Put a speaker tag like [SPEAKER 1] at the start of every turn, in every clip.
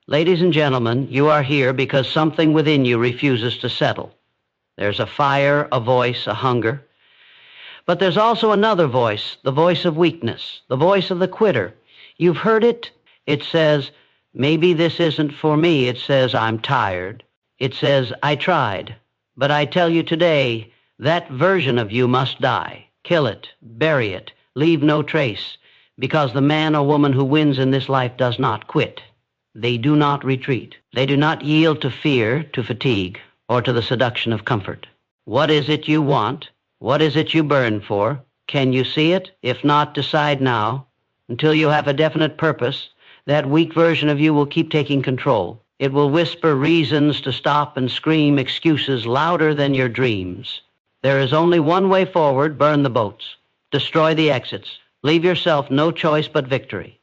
[SPEAKER 1] Ladies and gentlemen, you are here because something within you refuses to settle. There's a fire, a voice, a hunger. But there's also another voice, the voice of weakness, the voice of the quitter. You've heard it. It says, maybe this isn't for me. It says, I'm tired. It says, I tried. But I tell you today, that version of you must die. Kill it, bury it, leave no trace, because the man or woman who wins in this life does not quit. They do not retreat. They do not yield to fear, to fatigue, or to the seduction of comfort. What is it you want? What is it you burn for? Can you see it? If not, decide now. Until you have a definite purpose, that weak version of you will keep taking control. It will whisper reasons to stop and scream excuses louder than your dreams. There is only one way forward. Burn the boats. Destroy the exits. Leave yourself no choice but victory.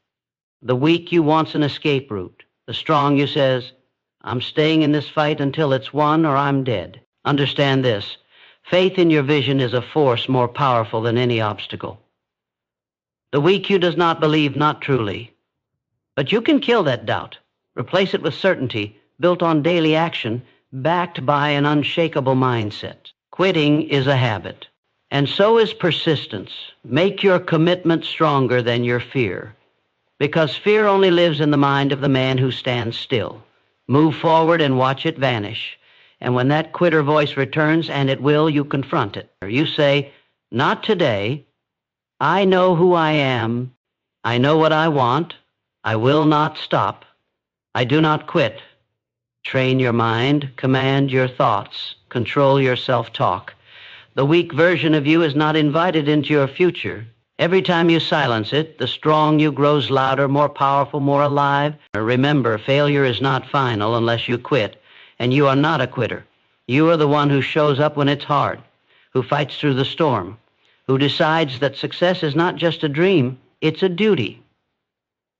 [SPEAKER 1] The weak you wants an escape route. The strong you says, I'm staying in this fight until it's won or I'm dead. Understand this. Faith in your vision is a force more powerful than any obstacle. The weak you does not believe, not truly. But you can kill that doubt. Replace it with certainty, built on daily action, backed by an unshakable mindset. Quitting is a habit. And so is persistence. Make your commitment stronger than your fear. Because fear only lives in the mind of the man who stands still. Move forward and watch it vanish. And when that quitter voice returns, and it will, you confront it. You say, not today. I know who I am. I know what I want. I will not stop. I do not quit. Train your mind, command your thoughts, control your self-talk. The weak version of you is not invited into your future. Every time you silence it, the strong you grows louder, more powerful, more alive. Remember, failure is not final unless you quit, and you are not a quitter. You are the one who shows up when it's hard, who fights through the storm, who decides that success is not just a dream, it's a duty.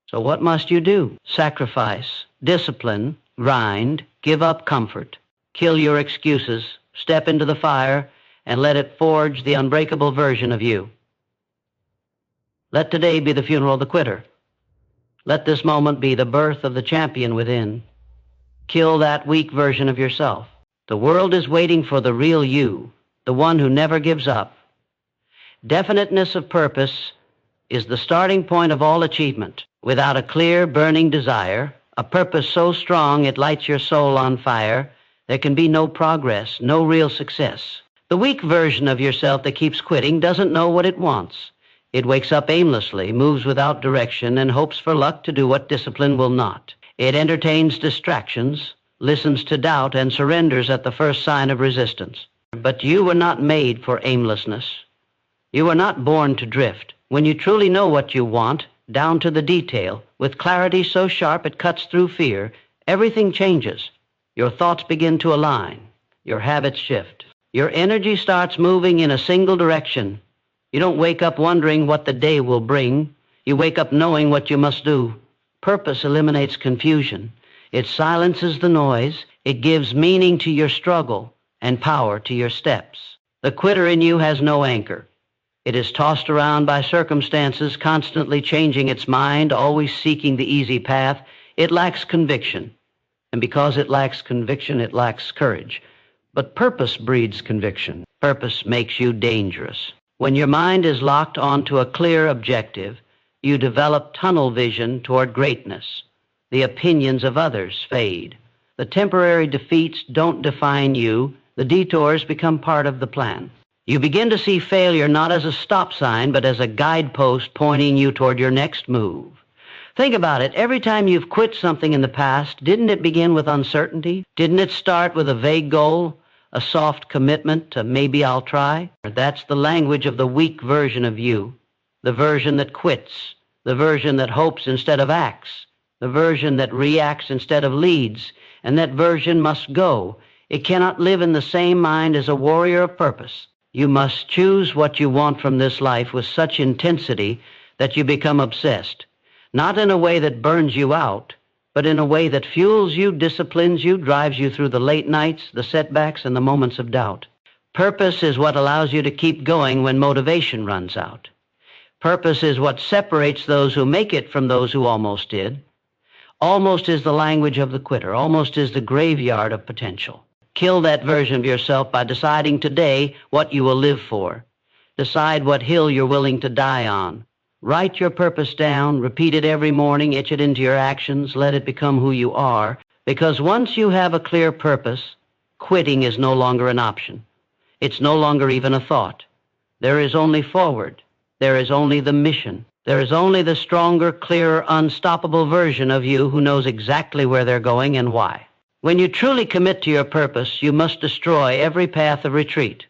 [SPEAKER 1] So what must you do? Sacrifice, discipline, grind, give up comfort, kill your excuses, step into the fire, and let it forge the unbreakable version of you. Let today be the funeral of the quitter. Let this moment be the birth of the champion within. Kill that weak version of yourself. The world is waiting for the real you, the one who never gives up. Definiteness of purpose is the starting point of all achievement. Without a clear, burning desire, a purpose so strong it lights your soul on fire, there can be no progress, no real success. The weak version of yourself that keeps quitting doesn't know what it wants. It wakes up aimlessly, moves without direction, and hopes for luck to do what discipline will not. It entertains distractions, listens to doubt, and surrenders at the first sign of resistance. But you were not made for aimlessness. You were not born to drift. When you truly know what you want, down to the detail, with clarity so sharp it cuts through fear, everything changes. Your thoughts begin to align. Your habits shift. Your energy starts moving in a single direction. You don't wake up wondering what the day will bring. You wake up knowing what you must do. Purpose eliminates confusion. It silences the noise. It gives meaning to your struggle and power to your steps. The quitter in you has no anchor. It is tossed around by circumstances, constantly changing its mind, always seeking the easy path. It lacks conviction. And because it lacks conviction, it lacks courage. But purpose breeds conviction. Purpose makes you dangerous. When your mind is locked onto a clear objective, you develop tunnel vision toward greatness. The opinions of others fade. The temporary defeats don't define you. The detours become part of the plan. You begin to see failure not as a stop sign, but as a guidepost pointing you toward your next move. Think about it. Every time you've quit something in the past, didn't it begin with uncertainty? Didn't it start with a vague goal? A soft commitment to maybe I'll try? That's the language of the weak version of you, the version that quits, the version that hopes instead of acts, the version that reacts instead of leads, and that version must go. It cannot live in the same mind as a warrior of purpose. You must choose what you want from this life with such intensity that you become obsessed, not in a way that burns you out, but in a way that fuels you, disciplines you, drives you through the late nights, the setbacks, and the moments of doubt. Purpose is what allows you to keep going when motivation runs out. Purpose is what separates those who make it from those who almost did. Almost is the language of the quitter. Almost is the graveyard of potential. Kill that version of yourself by deciding today what you will live for. Decide what hill you're willing to die on. Write your purpose down, repeat it every morning, etch it into your actions, let it become who you are. Because once you have a clear purpose, quitting is no longer an option. It's no longer even a thought. There is only forward. There is only the mission. There is only the stronger, clearer, unstoppable version of you who knows exactly where they're going and why. When you truly commit to your purpose, you must destroy every path of retreat.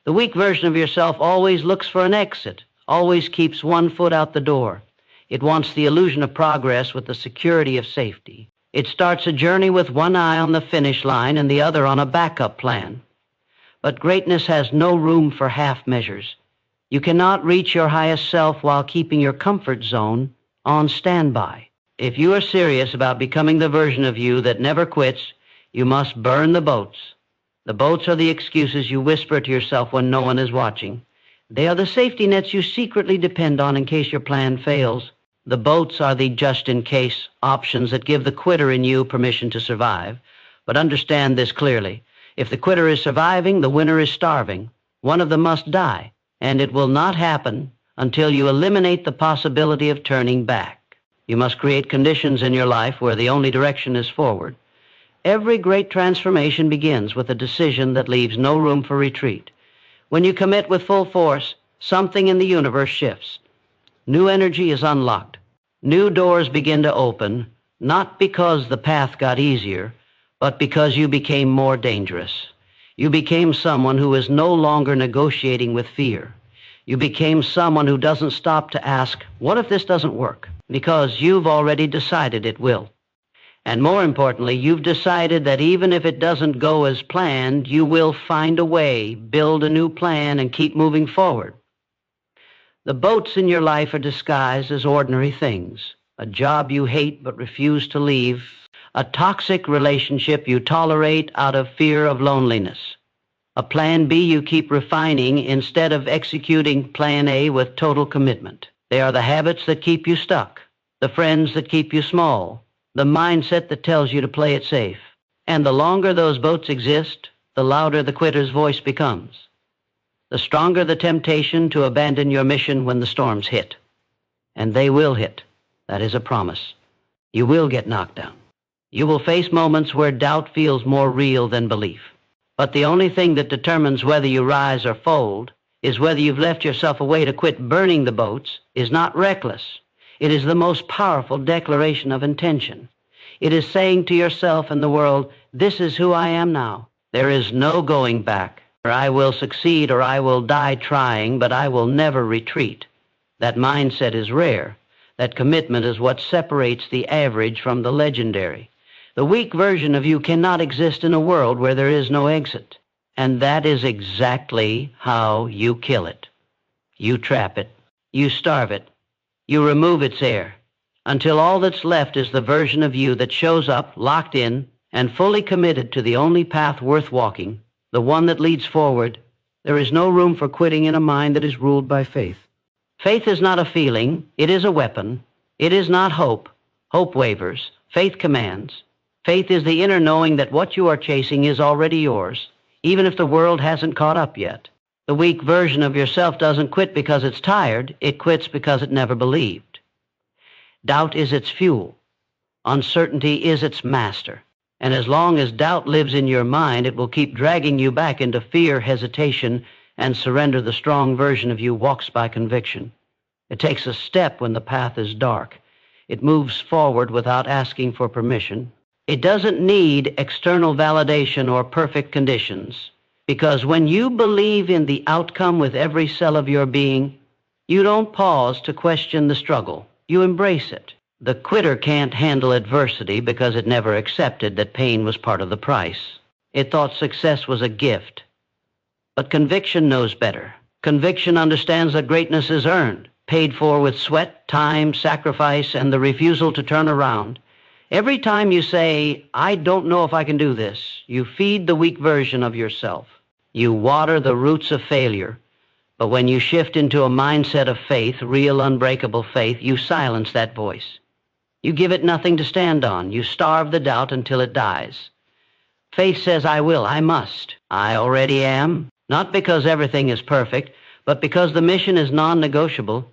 [SPEAKER 1] The weak version of yourself always looks for an exit, always keeps one foot out the door. It wants the illusion of progress with the security of safety. It starts a journey with one eye on the finish line and the other on a backup plan. But greatness has no room for half measures. You cannot reach your highest self while keeping your comfort zone on standby. If you are serious about becoming the version of you that never quits, you must burn the boats. The boats are the excuses you whisper to yourself when no one is watching. They are the safety nets you secretly depend on in case your plan fails. The boats are the just-in-case options that give the quitter in you permission to survive. But understand this clearly. If the quitter is surviving, the winner is starving. One of them must die, and it will not happen until you eliminate the possibility of turning back. You must create conditions in your life where the only direction is forward. Every great transformation begins with a decision that leaves no room for retreat. When you commit with full force, something in the universe shifts. New energy is unlocked. New doors begin to open, not because the path got easier, but because you became more dangerous. You became someone who is no longer negotiating with fear. You became someone who doesn't stop to ask, what if this doesn't work? Because you've already decided it will. And more importantly, you've decided that even if it doesn't go as planned, you will find a way, build a new plan, and keep moving forward. The boats in your life are disguised as ordinary things. A job you hate but refuse to leave. A toxic relationship you tolerate out of fear of loneliness. A plan B you keep refining instead of executing plan A with total commitment. They are the habits that keep you stuck, the friends that keep you small, the mindset that tells you to play it safe. And the longer those boats exist, the louder the quitter's voice becomes. The stronger the temptation to abandon your mission when the storms hit. And they will hit. That is a promise. You will get knocked down. You will face moments where doubt feels more real than belief. But the only thing that determines whether you rise or fold is whether you've left yourself a way to quit burning the boats is not reckless. It is the most powerful declaration of intention. It is saying to yourself and the world, this is who I am now. There is no going back. Or I will succeed or I will die trying, but I will never retreat. That mindset is rare. That commitment is what separates the average from the legendary. The weak version of you cannot exist in a world where there is no exit. And that is exactly how you kill it. You trap it. You starve it. You remove its air, until all that's left is the version of you that shows up, locked in, and fully committed to the only path worth walking, the one that leads forward. There is no room for quitting in a mind that is ruled by faith. Faith is not a feeling. It is a weapon. It is not hope. Hope wavers. Faith commands. Faith is the inner knowing that what you are chasing is already yours, even if the world hasn't caught up yet. The weak version of yourself doesn't quit because it's tired. It quits because it never believed. Doubt is its fuel. Uncertainty is its master. And as long as doubt lives in your mind, it will keep dragging you back into fear, hesitation, and surrender. The strong version of you walks by conviction. It takes a step when the path is dark. It moves forward without asking for permission. It doesn't need external validation or perfect conditions. Because when you believe in the outcome with every cell of your being, you don't pause to question the struggle. You embrace it. The quitter can't handle adversity because it never accepted that pain was part of the price. It thought success was a gift. But conviction knows better. Conviction understands that greatness is earned, paid for with sweat, time, sacrifice, and the refusal to turn around. Every time you say, I don't know if I can do this, you feed the weak version of yourself. You water the roots of failure. But when you shift into a mindset of faith, real unbreakable faith, you silence that voice. You give it nothing to stand on. You starve the doubt until it dies. Faith says, I will, I must, I already am, not because everything is perfect, but because the mission is non-negotiable.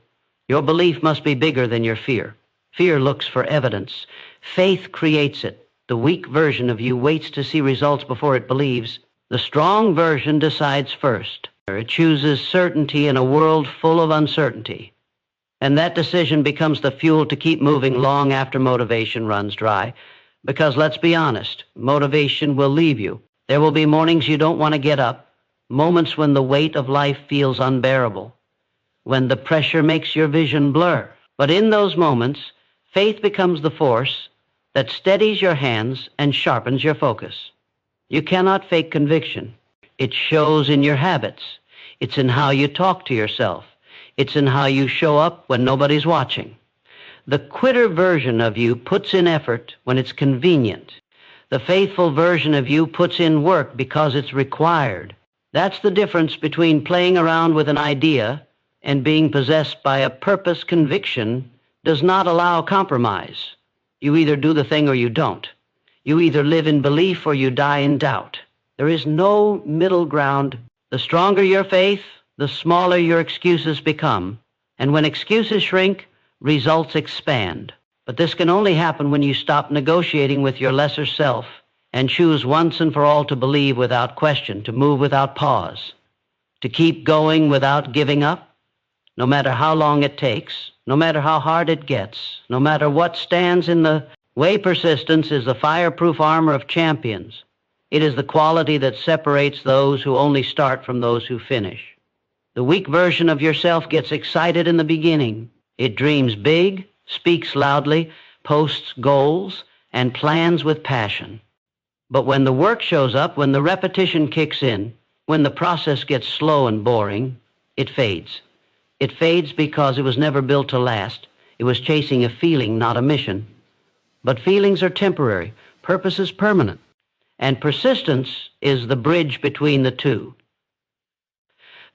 [SPEAKER 1] Your belief must be bigger than your fear. Fear looks for evidence. Faith creates it. The weak version of you waits to see results before it believes. The strong version decides first. It chooses certainty in a world full of uncertainty. And that decision becomes the fuel to keep moving long after motivation runs dry. Because let's be honest, motivation will leave you. There will be mornings you don't want to get up, moments when the weight of life feels unbearable, when the pressure makes your vision blur. But in those moments, faith becomes the force that steadies your hands and sharpens your focus. You cannot fake conviction. It shows in your habits. It's in how you talk to yourself. It's in how you show up when nobody's watching. The quitter version of you puts in effort when it's convenient. The faithful version of you puts in work because it's required. That's the difference between playing around with an idea and being possessed by a purpose. Conviction does not allow compromise. You either do the thing or you don't. You either live in belief or you die in doubt. There is no middle ground. The stronger your faith, the smaller your excuses become. And when excuses shrink, results expand. But this can only happen when you stop negotiating with your lesser self and choose once and for all to believe without question, to move without pause, to keep going without giving up, no matter how long it takes, no matter how hard it gets, no matter what stands in the way. Persistence is the fireproof armor of champions. It is the quality that separates those who only start from those who finish. The weak version of yourself gets excited in the beginning. It dreams big, speaks loudly, posts goals, and plans with passion. But when the work shows up, when the repetition kicks in, when the process gets slow and boring, it fades. It fades because it was never built to last. It was chasing a feeling, not a mission. But feelings are temporary. Purpose is permanent. And persistence is the bridge between the two.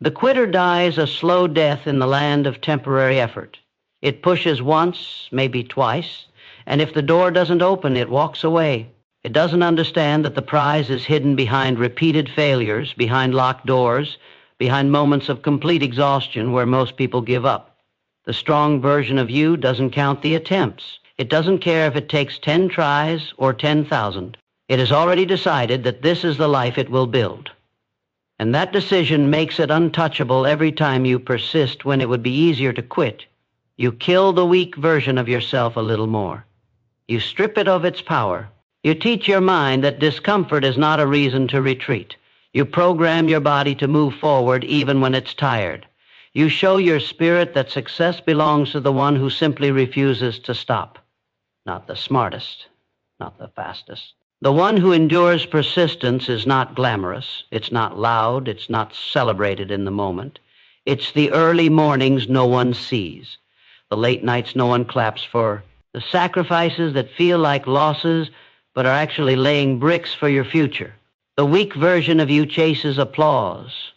[SPEAKER 1] The quitter dies a slow death in the land of temporary effort. It pushes once, maybe twice, and if the door doesn't open, it walks away. It doesn't understand that the prize is hidden behind repeated failures, behind locked doors, behind moments of complete exhaustion where most people give up. The strong version of you doesn't count the attempts. It doesn't care if it takes 10 tries or 10,000. It has already decided that this is the life it will build. And that decision makes it untouchable every time you persist when it would be easier to quit. You kill the weak version of yourself a little more. You strip it of its power. You teach your mind that discomfort is not a reason to retreat. You program your body to move forward even when it's tired. You show your spirit that success belongs to the one who simply refuses to stop. Not the smartest, not the fastest. The one who endures persistence is not glamorous. It's not loud. It's not celebrated in the moment. It's the early mornings no one sees, the late nights no one claps for, the sacrifices that feel like losses but are actually laying bricks for your future. The weak version of you chases applause.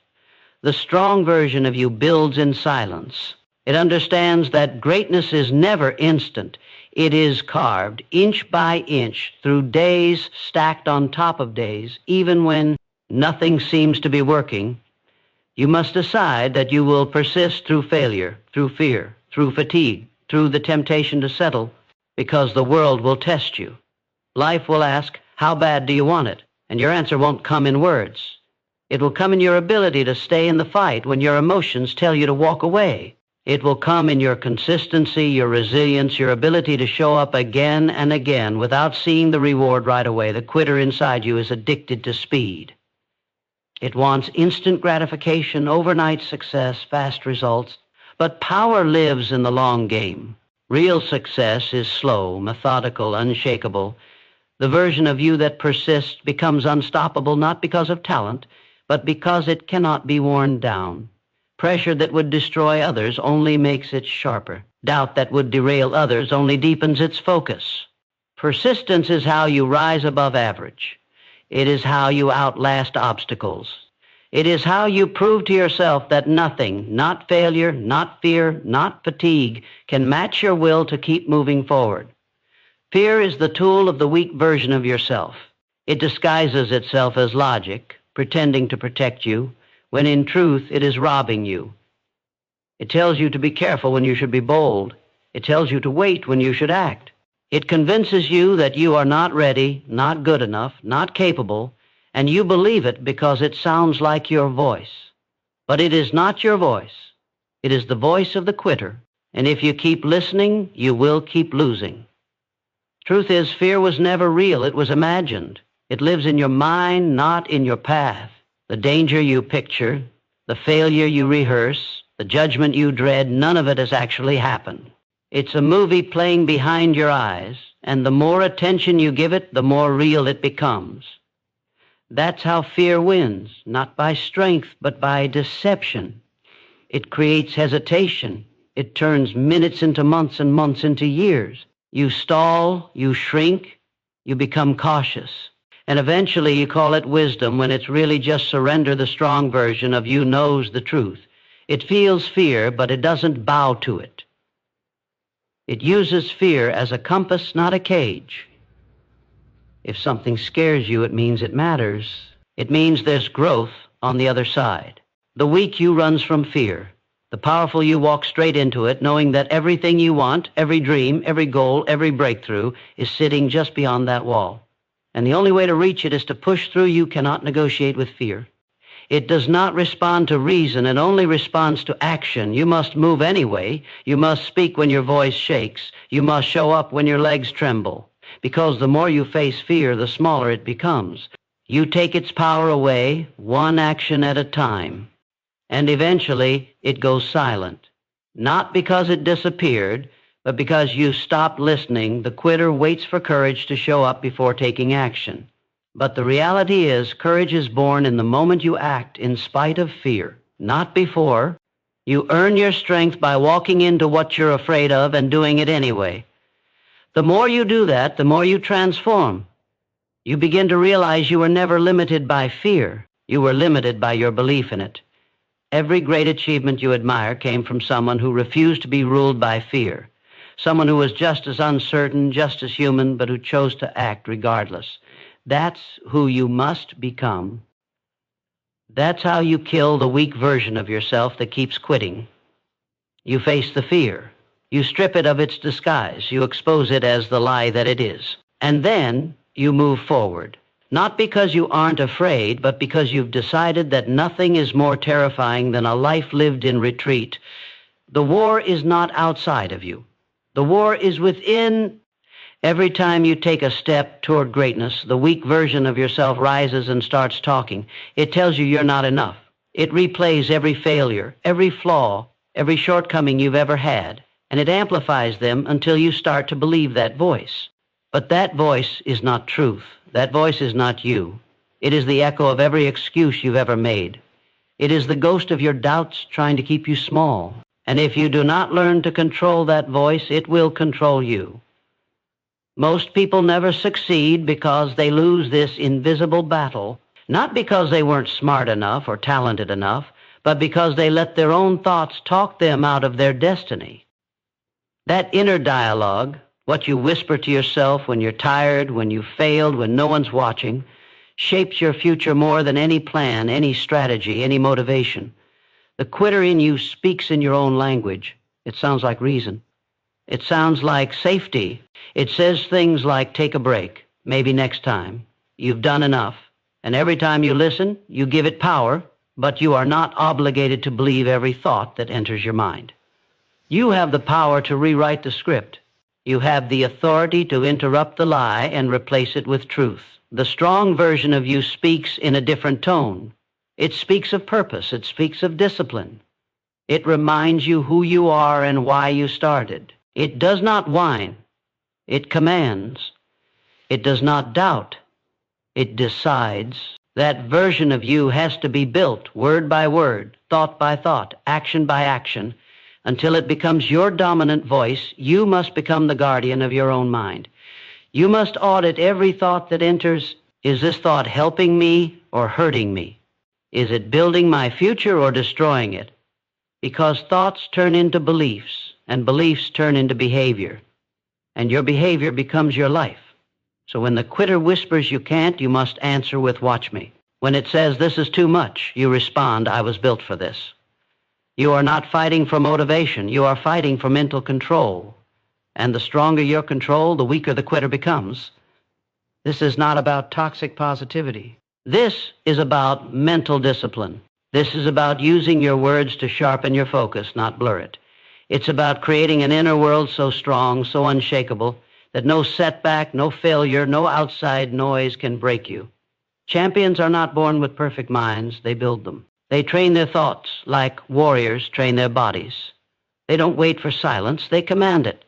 [SPEAKER 1] The strong version of you builds in silence. It understands that greatness is never instant. It is carved inch by inch through days stacked on top of days, even when nothing seems to be working. You must decide that you will persist through failure, through fear, through fatigue, through the temptation to settle, because the world will test you. Life will ask, how bad do you want it? And your answer won't come in words. It will come in your ability to stay in the fight when your emotions tell you to walk away. It will come in your consistency, your resilience, your ability to show up again and again without seeing the reward right away. The quitter inside you is addicted to speed. It wants instant gratification, overnight success, fast results. But power lives in the long game. Real success is slow, methodical, unshakable. The version of you that persists becomes unstoppable not because of talent, but because it cannot be worn down. Pressure that would destroy others only makes it sharper. Doubt that would derail others only deepens its focus. Persistence is how you rise above average. It is how you outlast obstacles. It is how you prove to yourself that nothing, not failure, not fear, not fatigue, can match your will to keep moving forward. Fear is the tool of the weak version of yourself. It disguises itself as logic, pretending to protect you, when in truth it is robbing you. It tells you to be careful when you should be bold. It tells you to wait when you should act. It convinces you that you are not ready, not good enough, not capable, and you believe it because it sounds like your voice. But it is not your voice. It is the voice of the quitter, and if you keep listening, you will keep losing. Truth is, fear was never real. It was imagined. It lives in your mind, not in your path. The danger you picture, the failure you rehearse, the judgment you dread, none of it has actually happened. It's a movie playing behind your eyes, and the more attention you give it, the more real it becomes. That's how fear wins, not by strength, but by deception. It creates hesitation. It turns minutes into months and months into years. You stall, you shrink, you become cautious. And eventually you call it wisdom when it's really just surrender. The strong version of you knows the truth. It feels fear, but it doesn't bow to it. It uses fear as a compass, not a cage. If something scares you, it means it matters. It means there's growth on the other side. The weak you runs from fear. The powerful you walk straight into it, knowing that everything you want, every dream, every goal, every breakthrough is sitting just beyond that wall. And the only way to reach it is to push through. You cannot negotiate with fear. It does not respond to reason. It only responds to action. You must move anyway. You must speak when your voice shakes. You must show up when your legs tremble. Because the more you face fear, the smaller it becomes. You take its power away, one action at a time. And eventually, it goes silent. Not because it disappeared, but because you stopped listening. The quitter waits for courage to show up before taking action. But the reality is, courage is born in the moment you act in spite of fear, not before. You earn your strength by walking into what you're afraid of and doing it anyway. The more you do that, the more you transform. You begin to realize you were never limited by fear. You were limited by your belief in it. Every great achievement you admire came from someone who refused to be ruled by fear. Someone who was just as uncertain, just as human, but who chose to act regardless. That's who you must become. That's how you kill the weak version of yourself that keeps quitting. You face the fear. You strip it of its disguise. You expose it as the lie that it is. And then you move forward. Not because you aren't afraid, but because you've decided that nothing is more terrifying than a life lived in retreat. The war is not outside of you. The war is within. Every time you take a step toward greatness, the weak version of yourself rises and starts talking. It tells you you're not enough. It replays every failure, every flaw, every shortcoming you've ever had, and it amplifies them until you start to believe that voice. But that voice is not truth. That voice is not you. It is the echo of every excuse you've ever made. It is the ghost of your doubts trying to keep you small. And if you do not learn to control that voice, it will control you. Most people never succeed because they lose this invisible battle, not because they weren't smart enough or talented enough, but because they let their own thoughts talk them out of their destiny. That inner dialogue, what you whisper to yourself when you're tired, when you failed, when no one's watching, shapes your future more than any plan, any strategy, any motivation. The quitter in you speaks in your own language. It sounds like reason. It sounds like safety. It says things like, take a break, maybe next time. You've done enough. And every time you listen, you give it power, but you are not obligated to believe every thought that enters your mind. You have the power to rewrite the script. You have the authority to interrupt the lie and replace it with truth. The strong version of you speaks in a different tone. It speaks of purpose. It speaks of discipline. It reminds you who you are and why you started. It does not whine. It commands. It does not doubt. It decides. That version of you has to be built word by word, thought by thought, action by action. Until it becomes your dominant voice, you must become the guardian of your own mind. You must audit every thought that enters. Is this thought helping me or hurting me? Is it building my future or destroying it? Because thoughts turn into beliefs, and beliefs turn into behavior. and your behavior becomes your life. So when the quitter whispers you can't, you must answer with watch me. When it says this is too much, you respond, I was built for this. You are not fighting for motivation. You are fighting for mental control. And the stronger your control, the weaker the quitter becomes. This is not about toxic positivity. This is about mental discipline. This is about using your words to sharpen your focus, not blur it. It's about creating an inner world so strong, so unshakable, that no setback, no failure, no outside noise can break you. Champions are not born with perfect minds, they build them. They train their thoughts like warriors train their bodies. They don't wait for silence, they command it.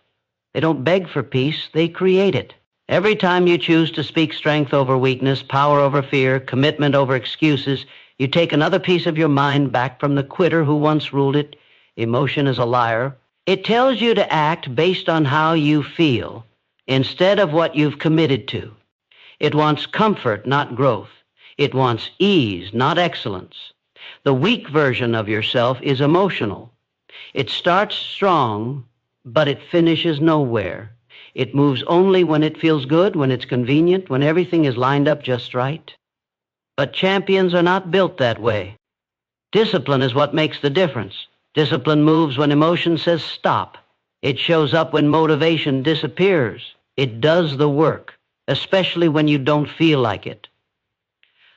[SPEAKER 1] They don't beg for peace, they create it. Every time you choose to speak strength over weakness, power over fear, commitment over excuses, you take another piece of your mind back from the quitter who once ruled it. Emotion is a liar. It tells you to act based on how you feel instead of what you've committed to. It wants comfort, not growth. It wants ease, not excellence. The weak version of yourself is emotional. It starts strong, but it finishes nowhere. It moves only when it feels good, when it's convenient, when everything is lined up just right. But champions are not built that way. Discipline is what makes the difference. Discipline moves when emotion says stop. It shows up when motivation disappears. It does the work, especially when you don't feel like it.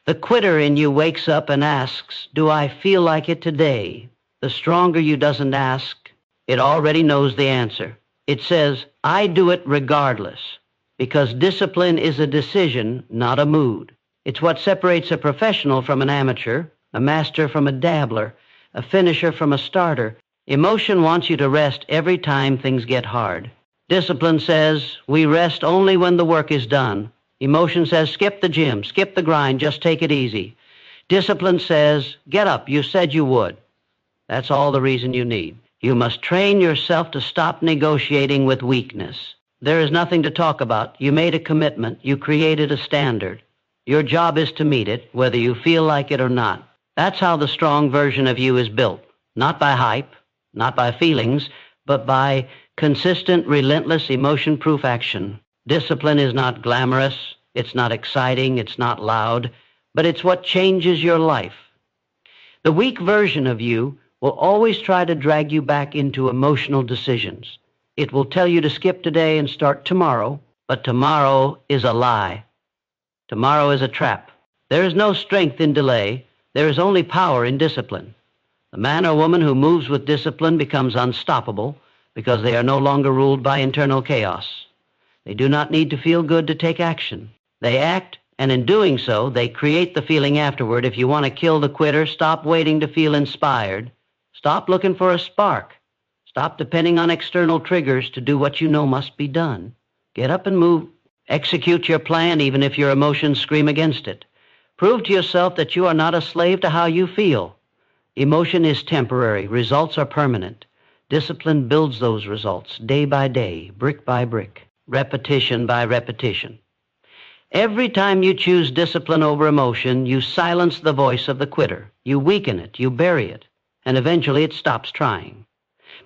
[SPEAKER 1] The quitter in you wakes up and asks, do I feel like it today? The stronger you doesn't ask, it already knows the answer. It says, I do it regardless, because discipline is a decision, not a mood. It's what separates a professional from an amateur, a master from a dabbler, a finisher from a starter. Emotion wants you to rest every time things get hard. Discipline says, we rest only when the work is done. Emotion says, skip the gym, skip the grind, just take it easy. Discipline says, get up, you said you would. That's all the reason you need. You must train yourself to stop negotiating with weakness. There is nothing to talk about. You made a commitment. You created a standard. Your job is to meet it, whether you feel like it or not. That's how the strong version of you is built. Not by hype, not by feelings, but by consistent, relentless, emotion-proof action. Discipline is not glamorous. It's not exciting. It's not loud. But it's what changes your life. The weak version of you will always try to drag you back into emotional decisions. It will tell you to skip today and start tomorrow, but tomorrow is a lie. Tomorrow is a trap. There is no strength in delay. There is only power in discipline. The man or woman who moves with discipline becomes unstoppable because they are no longer ruled by internal chaos. They do not need to feel good to take action. They act, and in doing so, they create the feeling afterward. If you want to kill the quitter, stop waiting to feel inspired. Stop looking for a spark. Stop depending on external triggers to do what you know must be done. Get up and move. Execute your plan even if your emotions scream against it. Prove to yourself that you are not a slave to how you feel. Emotion is temporary. Results are permanent. Discipline builds those results day by day, brick by brick, repetition by repetition. Every time you choose discipline over emotion, you silence the voice of the quitter. You weaken it. You bury it. And eventually it stops trying,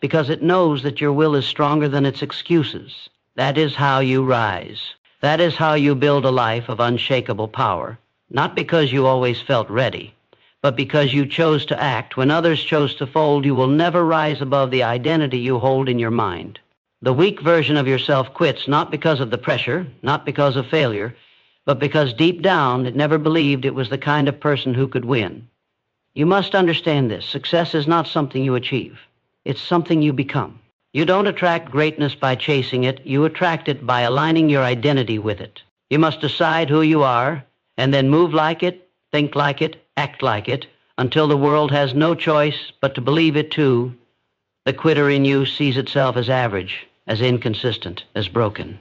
[SPEAKER 1] because it knows that your will is stronger than its excuses. That is how you rise. That is how you build a life of unshakable power, not because you always felt ready, but because you chose to act. When others chose to fold, you will never rise above the identity you hold in your mind. The weak version of yourself quits not because of the pressure, not because of failure, but because deep down it never believed it was the kind of person who could win. You must understand this. Success is not something you achieve. It's something you become. You don't attract greatness by chasing it. You attract it by aligning your identity with it. You must decide who you are and then move like it, think like it, act like it, until the world has no choice but to believe it too. The quitter in you sees itself as average, as inconsistent, as broken.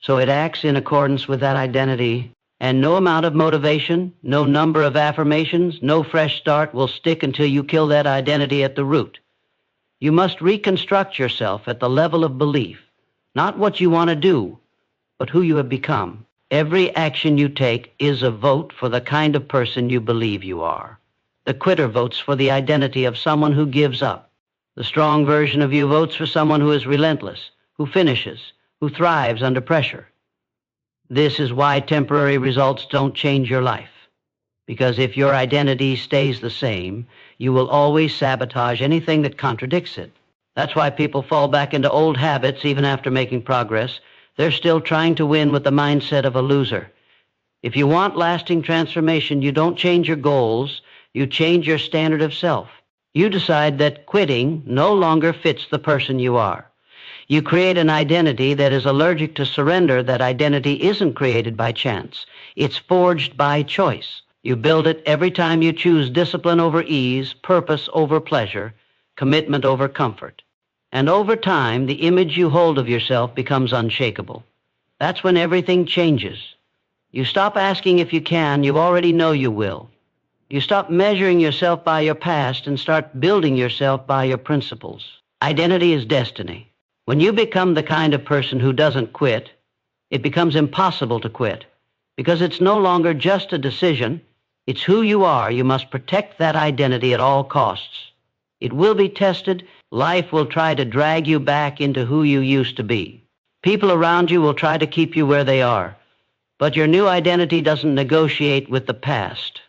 [SPEAKER 1] So it acts in accordance with that identity. And no amount of motivation, no number of affirmations, no fresh start will stick until you kill that identity at the root. You must reconstruct yourself at the level of belief, not what you want to do, but who you have become. Every action you take is a vote for the kind of person you believe you are. The quitter votes for the identity of someone who gives up. The strong version of you votes for someone who is relentless, who finishes, who thrives under pressure. This is why temporary results don't change your life. Because if your identity stays the same, you will always sabotage anything that contradicts it. That's why people fall back into old habits even after making progress. They're still trying to win with the mindset of a loser. If you want lasting transformation, you don't change your goals, you change your standard of self. You decide that quitting no longer fits the person you are. You create an identity that is allergic to surrender. That identity isn't created by chance. It's forged by choice. You build it every time you choose discipline over ease, purpose over pleasure, commitment over comfort. And over time, the image you hold of yourself becomes unshakable. That's when everything changes. You stop asking if you can, you already know you will. You stop measuring yourself by your past and start building yourself by your principles. Identity is destiny. When you become the kind of person who doesn't quit, it becomes impossible to quit, because it's no longer just a decision. It's who you are. You must protect that identity at all costs. It will be tested. Life will try to drag you back into who you used to be. People around you will try to keep you where they are. But your new identity doesn't negotiate with the past.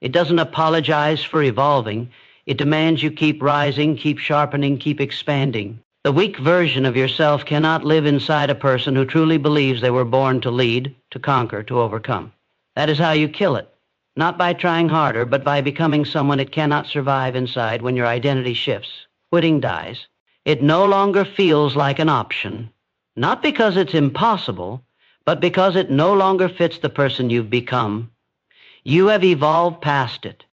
[SPEAKER 1] It doesn't apologize for evolving. It demands you keep rising, keep sharpening, keep expanding. The weak version of yourself cannot live inside a person who truly believes they were born to lead, to conquer, to overcome. That is how you kill it. Not by trying harder, but by becoming someone it cannot survive inside. When your identity shifts, quitting dies. It no longer feels like an option. Not because it's impossible, but because it no longer fits the person you've become. You have evolved past it.